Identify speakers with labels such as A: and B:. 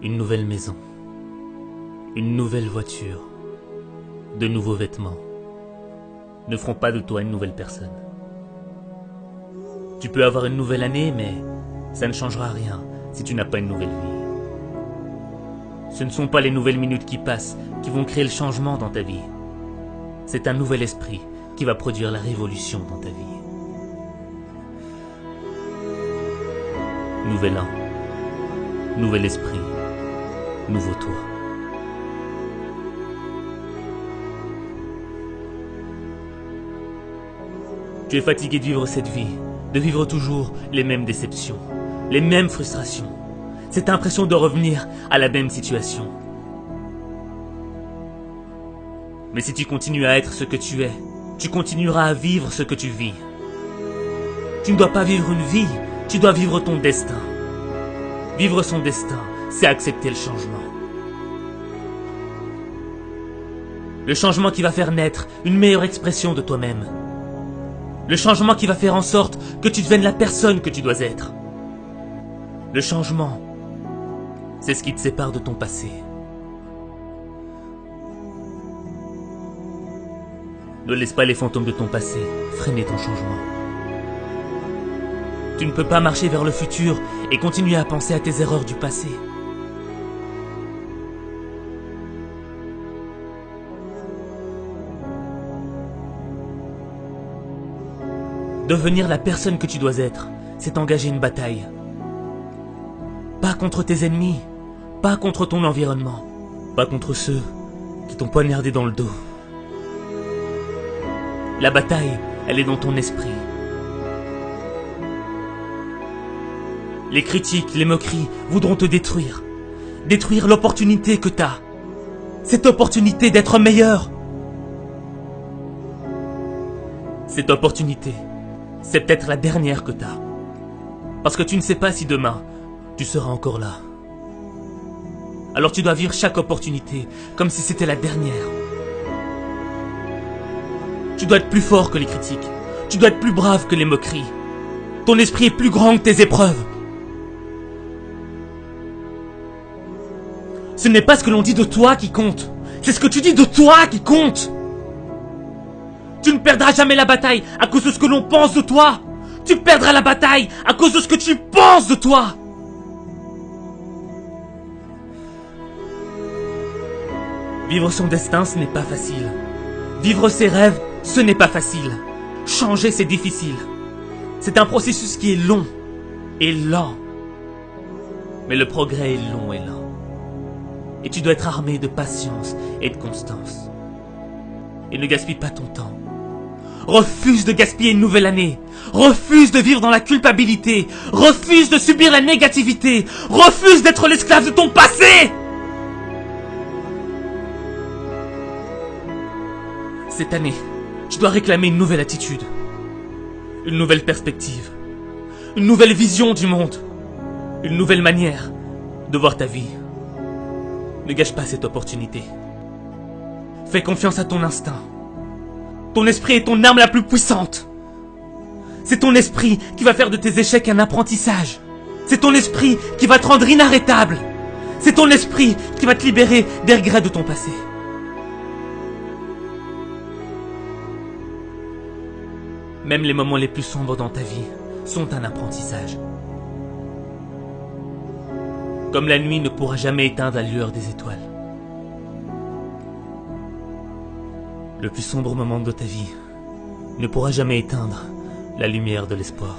A: Une nouvelle maison, une nouvelle voiture, de nouveaux vêtements ne feront pas de toi une nouvelle personne. Tu peux avoir une nouvelle année, mais ça ne changera rien si tu n'as pas une nouvelle vie. Ce ne sont pas les nouvelles minutes qui passent qui vont créer le changement dans ta vie. C'est un nouvel esprit qui va produire la révolution dans ta vie. Nouvel an, nouvel esprit, nouveau toi. Tu es fatigué de vivre cette vie, de vivre toujours les mêmes déceptions, les mêmes frustrations, cette impression de revenir à la même situation. Mais si tu continues à être ce que tu es, tu continueras à vivre ce que tu vis. Tu ne dois pas vivre une vie, tu dois vivre ton destin. Vivre son destin, c'est accepter le changement. Le changement qui va faire naître une meilleure expression de toi-même. Le changement qui va faire en sorte que tu deviennes la personne que tu dois être. Le changement, c'est ce qui te sépare de ton passé. Ne laisse pas les fantômes de ton passé freiner ton changement. Tu ne peux pas marcher vers le futur et continuer à penser à tes erreurs du passé. Devenir la personne que tu dois être, c'est engager une bataille. Pas contre tes ennemis, pas contre ton environnement, pas contre ceux qui t'ont poignardé dans le dos. La bataille, elle est dans ton esprit. Les critiques, les moqueries voudront te détruire. Détruire l'opportunité que t'as. Cette opportunité d'être meilleur. Cette opportunité, c'est peut-être la dernière que t'as. Parce que tu ne sais pas si demain, tu seras encore là. Alors tu dois vivre chaque opportunité comme si c'était la dernière. Tu dois être plus fort que les critiques. Tu dois être plus brave que les moqueries. Ton esprit est plus grand que tes épreuves. Ce n'est pas ce que l'on dit de toi qui compte. C'est ce que tu dis de toi qui compte. Tu ne perdras jamais la bataille à cause de ce que l'on pense de toi. Tu perdras la bataille à cause de ce que tu penses de toi. Vivre son destin, ce n'est pas facile. Vivre ses rêves, ce n'est pas facile. Changer, c'est difficile. C'est un processus qui est long et lent. Mais le progrès est long et lent. Et tu dois être armé de patience et de constance. Et ne gaspille pas ton temps. Refuse de gaspiller une nouvelle année. Refuse de vivre dans la culpabilité. Refuse de subir la négativité. Refuse d'être l'esclave de ton passé. Cette année, tu dois réclamer une nouvelle attitude. Une nouvelle perspective. Une nouvelle vision du monde. Une nouvelle manière de voir ta vie. Ne gâche pas cette opportunité. Fais confiance à ton instinct. Ton esprit est ton arme la plus puissante. C'est ton esprit qui va faire de tes échecs un apprentissage. C'est ton esprit qui va te rendre inarrêtable. C'est ton esprit qui va te libérer des regrets de ton passé. Même les moments les plus sombres dans ta vie sont un apprentissage. Comme la nuit ne pourra jamais éteindre la lueur des étoiles. Le plus sombre moment de ta vie ne pourra jamais éteindre la lumière de l'espoir.